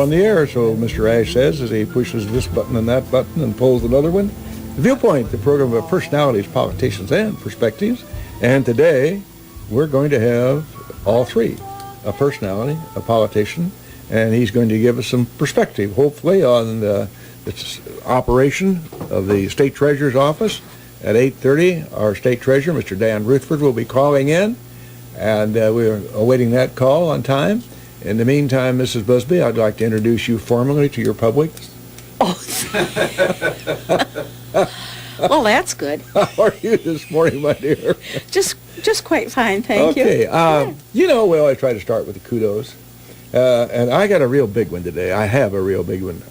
on the air, so Mr. Ash says as he pushes this button and that button and pulls another one. Viewpoint, the program of personalities, politicians, and perspectives. And today, we're going to have all three, a personality, a politician, and he's going to give us some perspective, hopefully, on the operation of the State Treasurer's office. At 8:30, our State Treasurer, Mr. Dan Rutherford, will be calling in, and we're awaiting that call on time. In the meantime, Mrs. Busby, I'd like to introduce you formally to your public. Oh, well, that's good. How are you this morning, my dear? Just quite fine, thank you. Okay, you know, we always try to start with the kudos. And I got a real big one today. I have a real big one.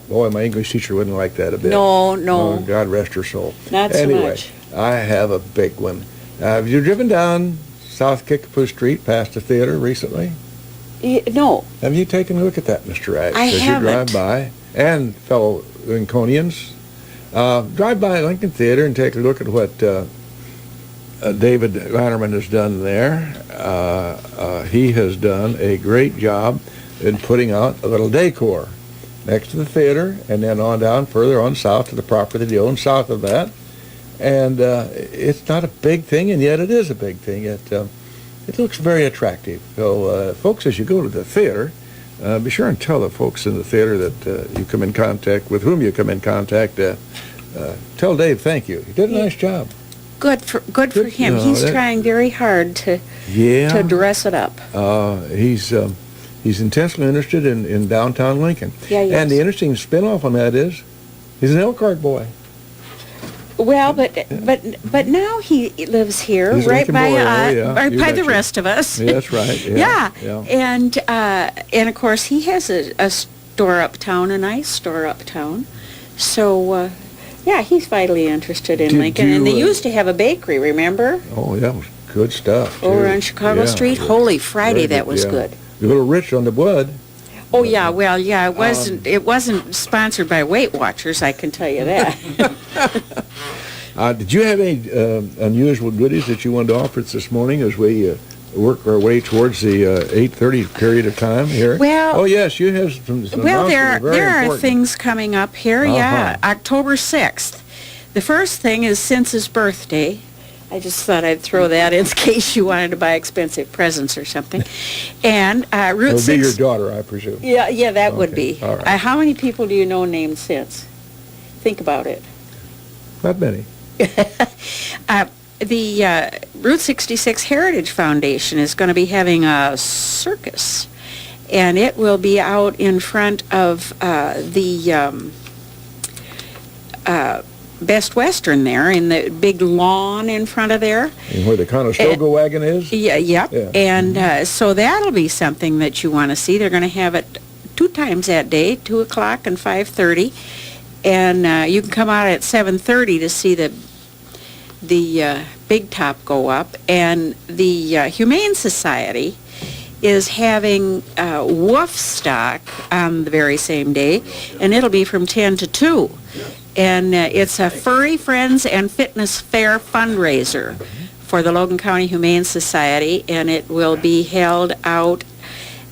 Boy, my English teacher wouldn't like that a bit. No. Oh, God rest her soul. Not so much. Anyway, I have a big one. Have you driven down South Kickapoo Street past the theater recently? No. Have you taken a look at that, Mr. Ash? I haven't. As you drive by, and fellow Lincolnians, drive by Lincoln Theater and take a look at what David Lannerman has done there. He has done a great job in putting out a little decor next to the theater, and then on down further on south to the property that he owns south of that. And it's not a big thing, and yet it is a big thing. It looks very attractive. So, folks, as you go to the theater, be sure and tell the folks in the theater that you come in contact, with whom you come in contact, tell Dave thank you. He did a nice job. Good for him. He's trying very hard to dress it up. He's intensely interested in downtown Lincoln. Yeah, and the interesting spin-off on that is he's an Elkhart boy. Well, but now he lives here, He's right by right by the rest of us. Yeah, that's right. Yeah. And of course he has a store uptown, a nice store uptown. So yeah, he's vitally interested in Lincoln. And they used to have a bakery, remember? Oh yeah, it was good stuff. Over on Chicago Street. Holy Friday, that was good. You're a little rich on the blood. Oh yeah, well yeah, it wasn't sponsored by Weight Watchers, I can tell you that. Did you have any unusual goodies that you wanted to offer us this morning as we work our way towards the 8:30 period of time here? Well, oh yes, you have some. Well, there are things coming up here. Yeah, October 6th. The first thing is Cince's birthday. I just thought I'd throw that in case you wanted to buy expensive presents or something. And Route 6... It would be your daughter, I presume. Yeah, that would be. All right. How many people do you know named Cince? Think about it. Not many. The Route 66 Heritage Foundation is going to be having a circus, and it will be out in front of the Best Western there, in the big lawn in front of there. And where the Conestoga wagon is? Yeah. And so that'll be something that you want to see. They're going to have it 2 times that day, 2 o'clock and 5:30. And you can come out at 7:30 to see the big top go up. And the Humane Society is having wolf stock on the very same day, and it'll be from 10 to 2. And it's a Furry Friends and Fitness Fair fundraiser for the Logan County Humane Society, and it will be held out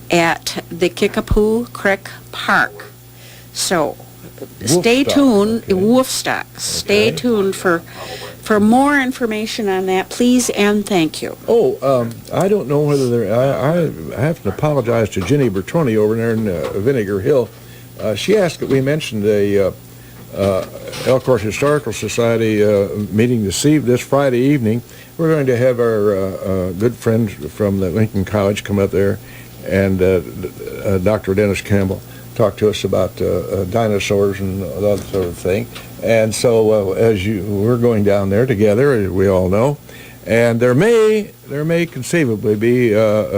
at the Kickapoo Creek Park. So stay tuned, Wolfstock. Stay tuned for more information on that, please and thank you. Oh, I don't know whether I have to apologize to Jenny Bertoni over there in Vinegar Hill. She asked that we mention the Elkhart Historical Society meeting this Friday evening. We're going to have our good friends from the Lincoln College come up there, and Dr. Dennis Campbell talk to us about dinosaurs and that sort of thing. And so we're going down there together, as we all know, and there may conceivably be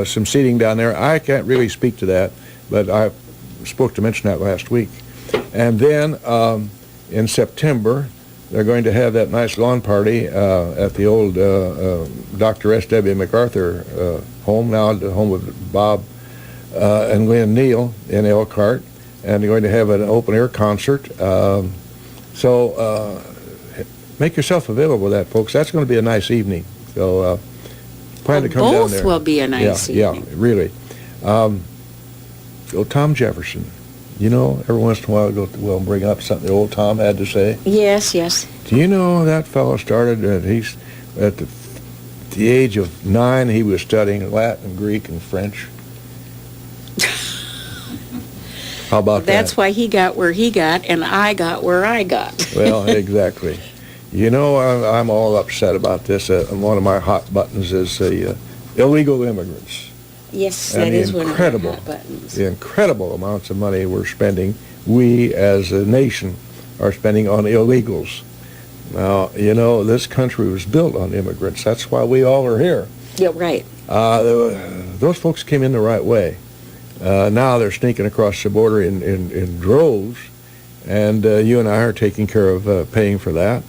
some seating down there. I can't really speak to that, but I spoke to mention that last week. And then in September, they're going to have that nice lawn party at the old Dr. S.W. MacArthur home, now the home of Bob and Lynn Neal in Elkhart, and they're going to have an open-air concert. So make yourself available with that, folks. That's going to be a nice evening. So plan to come down there. Both will be a nice evening. Yeah, really. Tom Jefferson. You know, every once in a while we'll bring up something old Tom had to say. Yes, yes. Do you know that fellow started at the age of 9, he was studying Latin, Greek, and French? How about that? That's why he got where he got, and I got where I got. Well, exactly. You know, I'm all upset about this. One of my hot buttons is the illegal immigrants. Yes, And that the is one of the incredible- hot buttons. The incredible amounts of money we're spending, we as a nation are spending on illegals. Now, you know, this country was built on immigrants. That's why we all are here. Yeah, right. Those folks came in the right way. Now they're sneaking across the border in droves, and you and I are taking care of paying for that.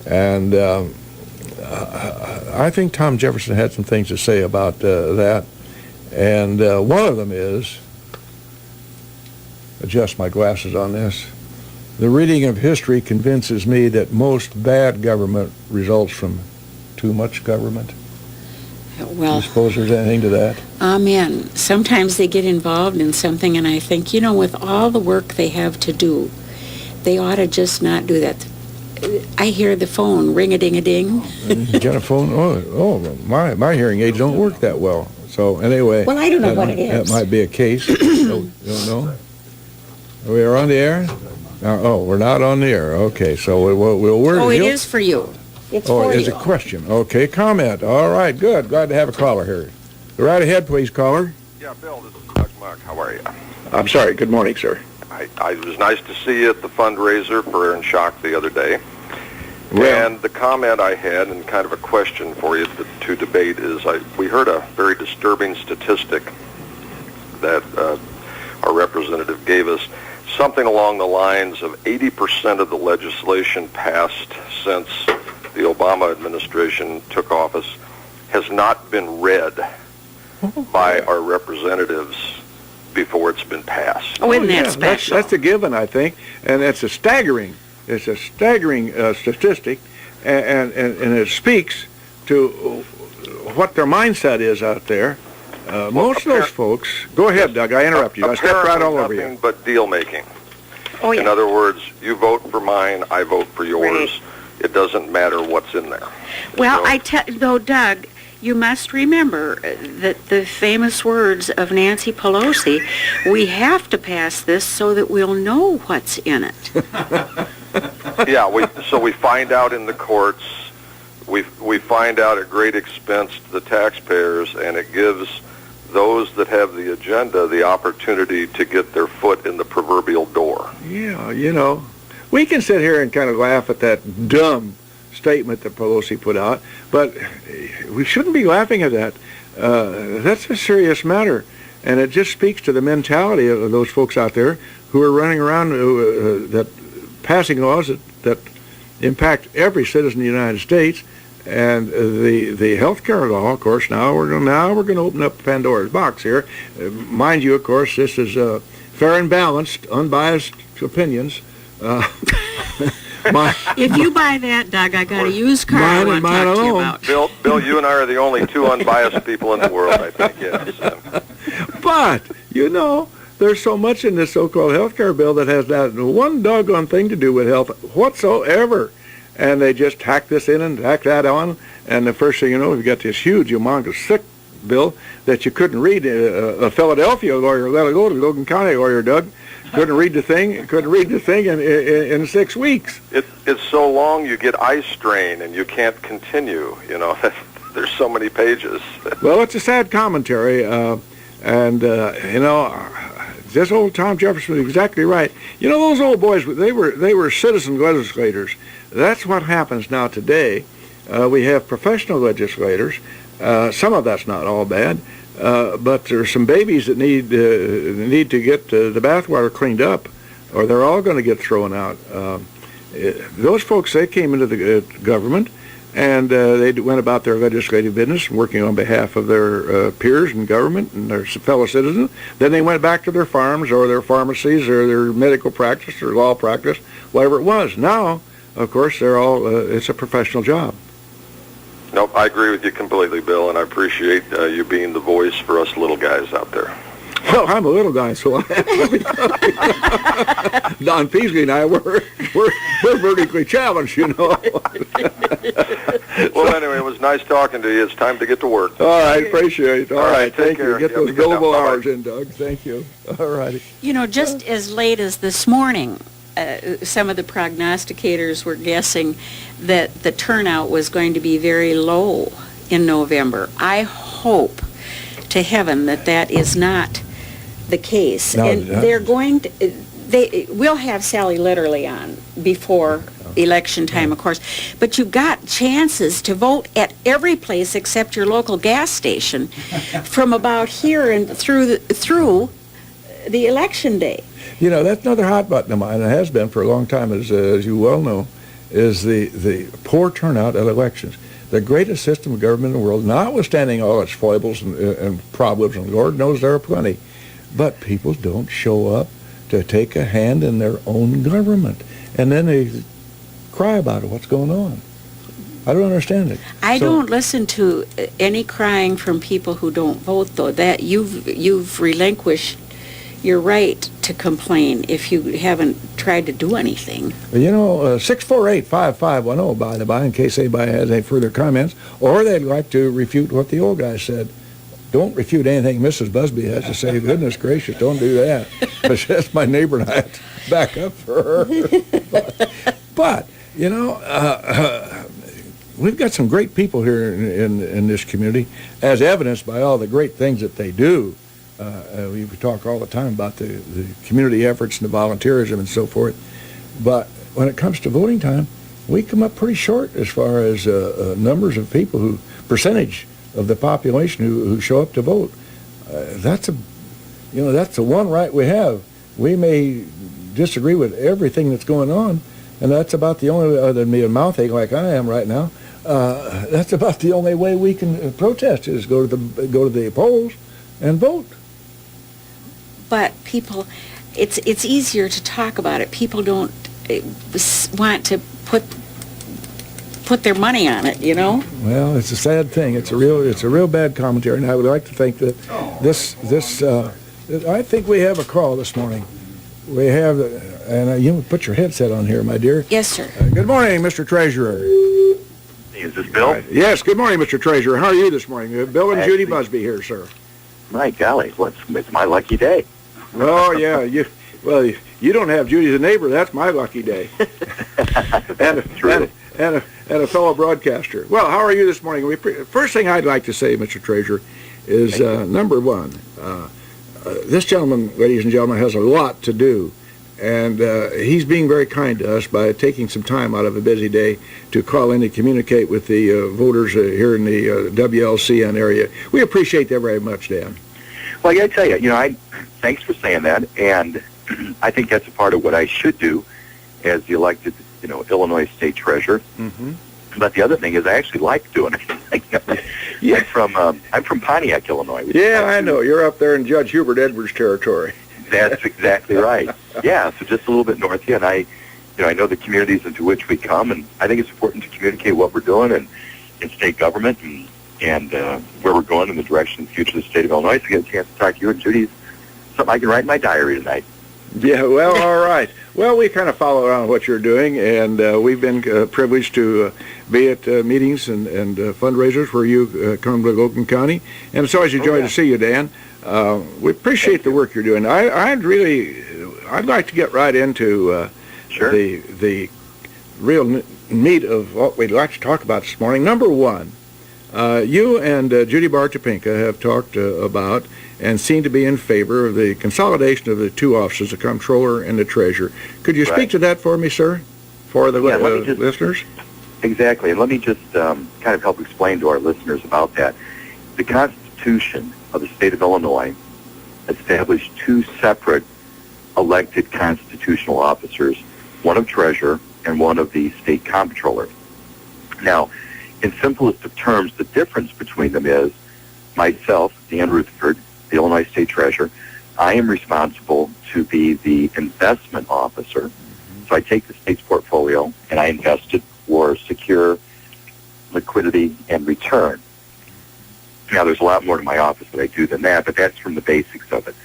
And I think Tom Jefferson had some things to say about that. And one of them is, adjust my glasses on this, the reading of history convinces me that most bad government results from too much government. Do Well, you suppose there's anything to that? amen. Sometimes they get involved in something, and I think, you know, with all the work they have to do, they ought to just not do that. I hear the phone ring-a-ding-a-ding. You got a phone? Oh, my hearing aids don't work that well. So anyway, Well, I don't know what it is. That might be a case. Don't know. We are on the air? We're not on the air. Okay, so we'll word Oh, it he'll- is for you. It's Oh, for it's you. a question. Okay, comment. All right, good. Glad to have a caller here. Go right ahead, please, caller. Yeah, Bill, this is Doug Muck. How are you? I'm sorry. Good morning, sir. It was nice to see you at the fundraiser for Aaron Schock the other day. Well- And the comment I had, and kind of a question for you to debate, is we heard a very disturbing statistic that our representative gave us, something along the lines of 80% of the legislation passed since the Obama administration took office has not been read by our representatives before it's been passed. Oh, isn't yeah, that special? That's a given, I think, and it's a staggering statistic, and it speaks to what their mindset is out there. Most of those folks. Go ahead, Doug. I interrupt you. I stepped right all over nothing you. but deal making. Oh, yeah. In other words, you vote for mine, I vote for yours. Right. It doesn't matter what's in there. Well, So- though, Doug, you must remember that the famous words of Nancy Pelosi, we have to pass this so that we'll know what's in it. Yeah, we find out in the courts. We find out at great expense to the taxpayers, and it gives those that have the agenda the opportunity to get their foot in the proverbial door. Yeah, you know, we can sit here and kind of laugh at that dumb statement that Pelosi put out, but we shouldn't be laughing at that. That's a serious matter, and it just speaks to the mentality of those folks out there who are running around that passing laws that impact every citizen of the United States. And the health care law, of course, now we're going to open up Pandora's box here. Mind you, of course, this is fair and balanced, unbiased opinions. If you buy that, Doug, I got a used car I Mine want and to mine talk to you alone. about. Bill, you and I are the only two unbiased people in the world, I think, yes. But, you know, there's so much in this so-called health care bill that has not one doggone thing to do with health whatsoever. And they just tack this in and tack that on, and the first thing you know, we've got this huge, humongous sick bill that you couldn't read. A Philadelphia lawyer, let it go to Logan County lawyer, Doug, couldn't read the thing in 6 weeks. It's so long you get eye strain and you can't continue, you know. There's so many pages. Well, it's a sad commentary, and you know, this old Tom Jefferson was exactly right. You know, those old boys, they were citizen legislators. That's what happens now today. We have professional legislators. Some of that's not all bad, but there's some babies that need to get the bathwater cleaned up, or they're all going to get thrown out. Those folks, they came into the government, and they went about their legislative business, working on behalf of their peers in government and their fellow citizens. Then they went back to their farms or their pharmacies or their medical practice or law practice, whatever it was. Now, of course, they're all, it's a professional job. Nope, I agree with you completely, Bill, and I appreciate you being the voice for us little guys out there. Well, I'm a little guy, so I have to be. Don Peasley and I, we're vertically challenged, you know. Well, anyway, it was nice talking to you. It's time to get to work. All right, appreciate it. All right, take thank you. care. Get You have those a good billable night. hours in, Doug. Thank you. All righty. You know, just as late as this morning, some of the prognosticators were guessing that the turnout was going to be very low in November. I hope to heaven that that is not the case. No, And they're going to, we'll have Sally Litterly on before election time, of course, but you've got chances to vote at every place except your local gas station from about here and through the election day. You know, that's another hot button of mine, and it has been for a long time, as you well know, is the poor turnout at elections. The greatest system of government in the world, notwithstanding all its foibles and problems, and Lord knows there are plenty, but people don't show up to take a hand in their own government. And then they cry about it, what's going on. I don't understand it. I don't listen to any crying from people who don't vote, though. That you've relinquished your right to complain if you haven't tried to do anything. You know, 648-5510, by the by, in case anybody has any further comments, or they'd like to refute what the old guy said. Don't refute anything Mrs. Busby has to say. Goodness gracious, don't do that. That's my neighbor, and I have to back up for her. But you know, we've got some great people here in this community, as evidenced by all the great things that they do. We talk all the time about the community efforts and the volunteerism and so forth. But when it comes to voting time, we come up pretty short as far as numbers of people percentage of the population who show up to vote. That's the one right we have. We may disagree with everything that's going on, and that's about the only, other than me a mouth ache like I am right now, that's about the only way we can protest is go to the polls and vote. But people, it's easier to talk about it. People don't want to put their money on it, you know? Well, it's a sad thing. It's a real bad commentary, and I would like to think that I think we have a call this morning. We have, and you put your headset on here, my dear. Yes, sir. Good morning, Mr. Treasurer. Is this Bill? Yes, good morning, Mr. Treasurer. How are you this morning? Bill and Judy Busby here, sir. My golly, it's my lucky day. Oh, yeah. You don't have Judy as a neighbor. That's my lucky day. and a fellow broadcaster. Well, how are you this morning? First thing I'd like to say, Mr. Treasurer, is number one, this gentleman, ladies and gentlemen, has a lot to do, and he's being very kind to us by taking some time out of a busy day to call in and communicate with the voters here in the WLCN area. We appreciate that very much, Dan. Well, I got to tell you, thanks for saying that, and I think that's a part of what I should do as the elected, Illinois State Treasurer. Mm-hmm. But the other thing is, I actually like doing it. Yeah. I'm from Pontiac, Illinois. Yeah, I know. You're up there in Judge Hubert Edwards territory. That's exactly right. Yeah, so just a little bit north here, and I know the communities into which we come, and I think it's important to communicate what we're doing in state government and where we're going in the direction of the future of the state of Illinois. So I get a chance to talk to you and Judy. Something I can write in my diary tonight. Yeah, well, all right. Well, we kind of follow around what you're doing, and we've been privileged to be at meetings and fundraisers where you come to Logan County, and it's always a joy to see you, Dan. We appreciate the work you're doing. I'd like to get right into Sure. the real meat of what we'd like to talk about this morning. Number one, you and Judy Bartopinka have talked about and seem to be in favor of the consolidation of the two offices, the comptroller and the treasurer. Could you speak to that for me, sir, for the listeners? Exactly, and let me just kind of help explain to our listeners about that. The Constitution of the state of Illinois established two separate elected constitutional officers, one of treasurer and one of the state comptroller. Now, in simplest of terms, the difference between them is myself, Dan Rutherford, the Illinois State Treasurer, I am responsible to be the investment officer. So I take the state's portfolio and I invest it for secure liquidity and return. Now, there's a lot more to my office that I do than that, but that's from the basics of it.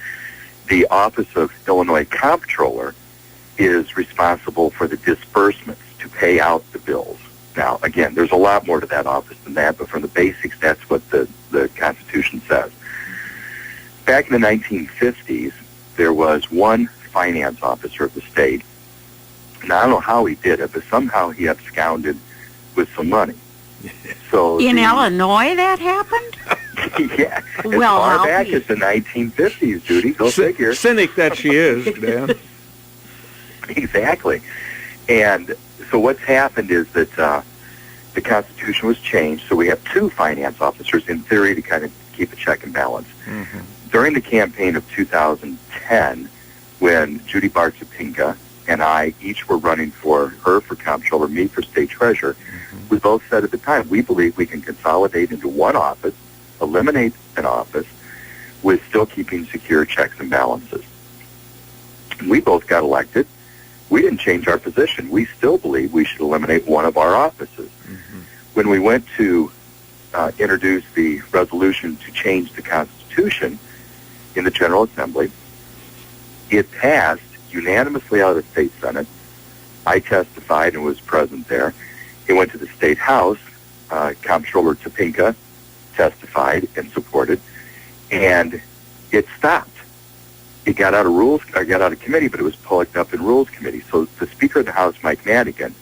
the Office of Illinois Comptroller is responsible for the disbursements to pay out the bills. Now, again, there's a lot more to that office than that, but from the basics, that's what the Constitution says. Back in the 1950s, there was one finance officer of the state. Now, I don't know how he did it, but somehow he absconded with some money. So In Illinois that happened? yeah, as Well, far how back he- as the 1950s, Judy. Go figure. Cynic that she is, Dan. Exactly. And so what's happened is that the Constitution was changed, so we have two finance officers in theory to kind of keep a check and balance. Mm-hmm. During the campaign of 2010, when Judy Topinka and I each were running for her for comptroller, me for state treasurer, we both said at the time, we believe we can consolidate into one office, eliminate an office, with still keeping secure checks and balances. We both got elected. We didn't change our position. We still believe we should eliminate one of our offices. Mm-hmm. When we went to introduce the resolution to change the Constitution in the General Assembly, it passed unanimously out of the State Senate. I testified and was present there. It went to the State House. Comptroller Topinka testified and supported, and it stopped. It got out of committee, but it was pulled up in Rules Committee. So the Speaker of the House, Mike Madigan,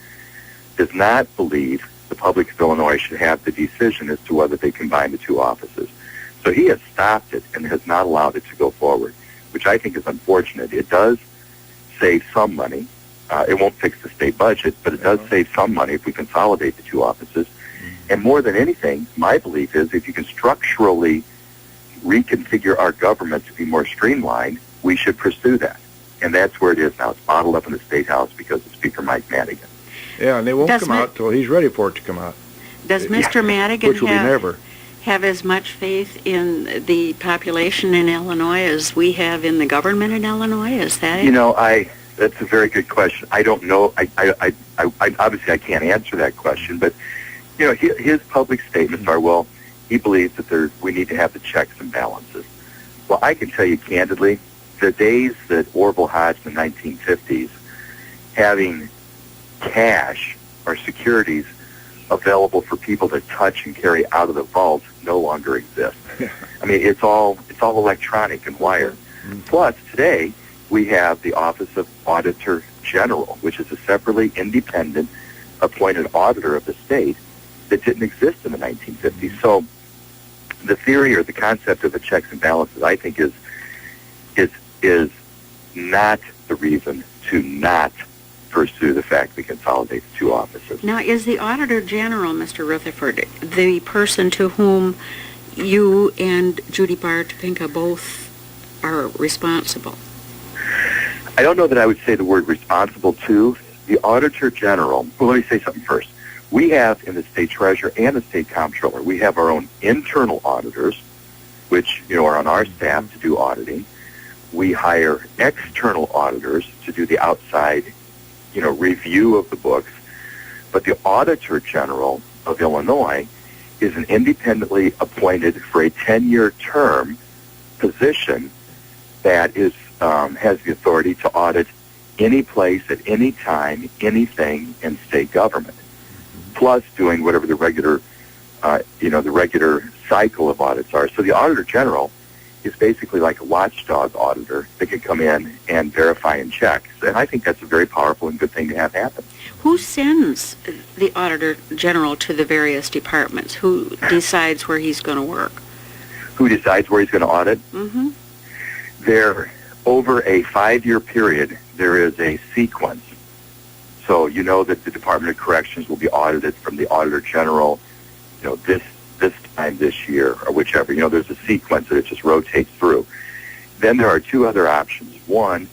does not believe the public of Illinois should have the decision as to whether they combine the two offices. So he has stopped it and has not allowed it to go forward, which I think is unfortunate. It does save some money. It won't fix the state budget, but it does save some money if we consolidate the two offices. And more than anything, my belief is if you can structurally reconfigure our government to be more streamlined, we should pursue that. And that's where it is now. It's bottled up in the State House because of Speaker Mike Madigan. Yeah, and they won't Does come out till he's ready for it to come out, Does Mr. Madigan which will be never. have as much faith in the population in Illinois as we have in the government in Illinois? Is that it? You know, that's a very good question. I don't know. I obviously I can't answer that question, but you know, his public statements are, well, he believes that we need to have the checks and balances. Well, I can tell you candidly, the days that Orville had in the 1950s, having cash or securities available for people to touch and carry out of the vault no longer exist. I mean, it's all electronic and wired. Plus, today, we have the Office of Auditor General, which is a separately independent appointed auditor of the state that didn't exist in the 1950s. So the theory or the concept of the checks and balances, I think, is not the reason to not pursue the fact we consolidate the two offices. Now, is the Auditor General, Mr. Rutherford, the person to whom you and Judy Topinka both are responsible? I don't know that I would say the word responsible to. The Auditor General, well, let me say something first. We have in the State Treasurer and the State Comptroller, we have our own internal auditors, which, you know, are on our staff to do auditing. We hire external auditors to do the outside, you know, review of the books. But the Auditor General of Illinois is an independently appointed for a 10-year term position that is has the authority to audit any place at any time, anything in state government, plus doing whatever the regular, the regular cycle of audits are. So the Auditor General is basically like a watchdog auditor that can come in and verify and check. And I think that's a very powerful and good thing to have happen. Who sends the Auditor General to the various departments? Who decides where he's going to work? Who decides where he's going to audit? Mm-hmm. There, over a 5-year period, there is a sequence. So you know that the Department of Corrections will be audited from the Auditor General, you know, this time this year or whichever. You know, there's a sequence that it just rotates through. Then there are two other options. One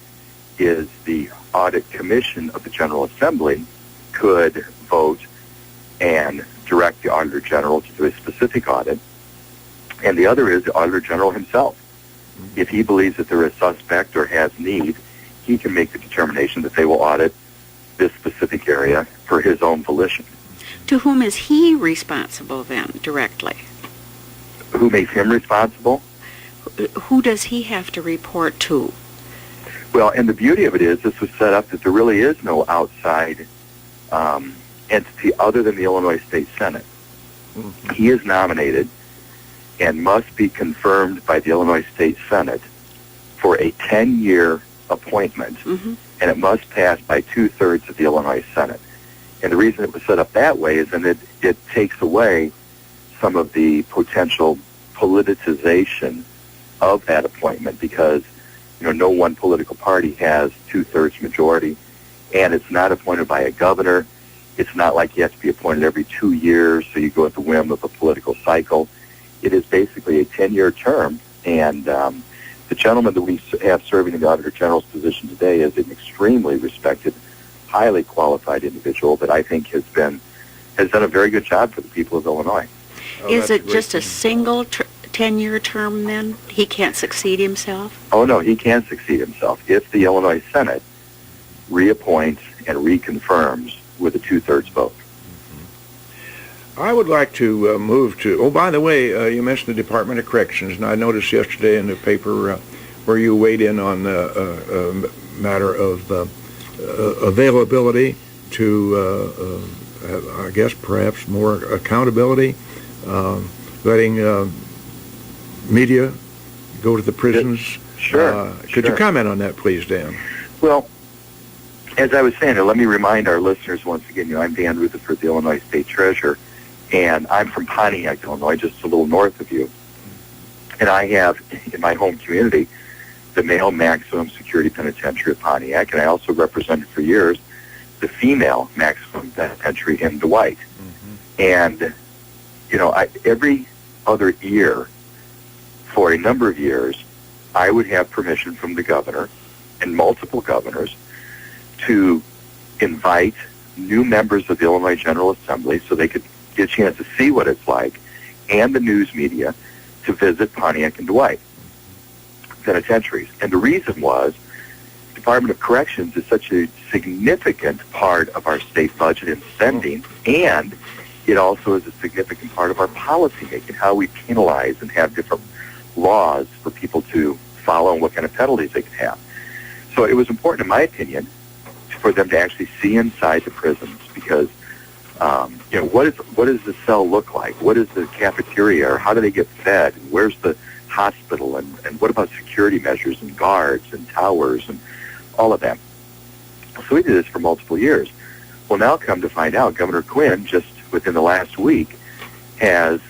is the Audit Commission of the General Assembly could vote and direct the Auditor General to do a specific audit. And the other is the Auditor General himself. If he believes that they're a suspect or has need, he can make the determination that they will audit this specific area for his own volition. To whom is he responsible then, directly? Who makes him responsible? who does he have to report to? Well, and the beauty of it is this was set up that there really is no outside entity other than the Illinois State Senate. Mm-hmm. He is nominated and must be confirmed by the Illinois State Senate for a 10-year appointment, mm-hmm. and it must pass by 2/3 of the Illinois Senate. And the reason it was set up that way is that it takes away some of the potential politicization of that appointment because, no one political party has 2/3 majority, and it's not appointed by a governor. It's not like you have to be appointed every 2 years, so you go at the whim of a political cycle. It is basically a 10-year term, and the gentleman that we have serving in the Auditor General's position today is an extremely respected, highly qualified individual that I think has done a very good job for the people of Illinois. Is it just a single 10-year term then? He can't succeed himself? Oh, no, he can succeed himself if the Illinois Senate reappoints and reconfirms with a 2/3 vote. I would like to move to, by the way, you mentioned the Department of Corrections, and I noticed yesterday in the paper where you weighed in on a matter of availability to, I guess, perhaps more accountability, letting media go to the prisons. Sure. Could you comment on that, please, Dan? Well, as I was saying, let me remind our listeners once again, I'm Dan Rutherford, the Illinois State Treasurer, and I'm from Pontiac, Illinois, just a little north of you. And I have, in my home community, the male maximum security penitentiary at Pontiac, and I also represented for years the female maximum penitentiary in Dwight. Mm-hmm. And, every other year, for a number of years, I would have permission from the governor and multiple governors to invite new members of the Illinois General Assembly so they could get a chance to see what it's like, and the news media to visit Pontiac and Dwight penitentiaries. And the reason was the Department of Corrections is such a significant part of our state budget and spending, and it also is a significant part of our policy making, how we penalize and have different laws for people to follow and what kind of penalties they can have. So it was important, in my opinion, for them to actually see inside the prisons because, what does the cell look like? What is the cafeteria, or how do they get fed? Where's the hospital? And what about security measures and guards and towers and all of that? So we did this for multiple years. Well, now come to find out, Governor Quinn, just within the last week, has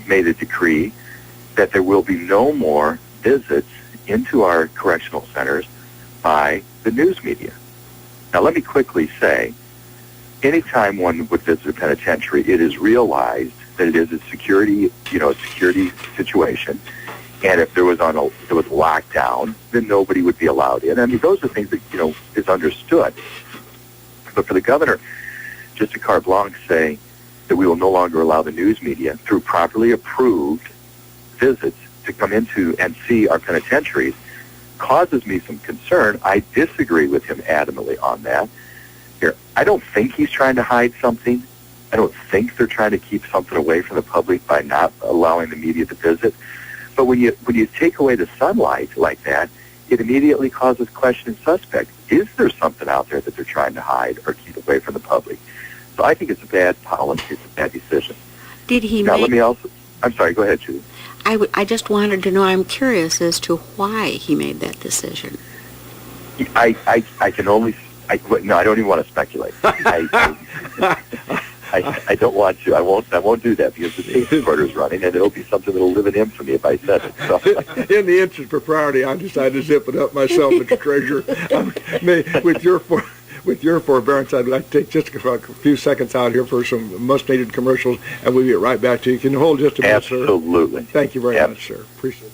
made a decree that there will be no more visits into our correctional centers by the news media. Now, let me quickly say, anytime one would visit a penitentiary, it is realized that it is a security situation, and if there was lockdown, then nobody would be allowed in. I mean, those are things that is understood. But for the governor, just to carte blanche say that we will no longer allow the news media through properly approved visits to come into and see our penitentiaries causes me some concern. I disagree with him adamantly on that. Here, I don't think he's trying to hide something. I don't think they're trying to keep something away from the public by not allowing the media to visit. But when you take away the sunlight like that, it immediately causes question and suspect. Is there something out there that they're trying to hide or keep away from the public? So I think it's a bad policy. It's a bad decision. Did he now, make... let me also... I'm sorry, go ahead, Judy. I just wanted to know, I'm curious as to why he made that decision. I can only... no, I don't even want to speculate. I don't want to. I won't do that because the tape recorder's running, and it'll be something that'll live in infamy if I said it. So. In the interest of propriety, I decided to zip it up myself, Mr. Treasurer. With your forbearance, I'd like to take just a few seconds out here for some much-needed commercials, and we'll get right back to you. Can you hold just a minute, sir? Absolutely. Thank you very much, sir. Appreciate it.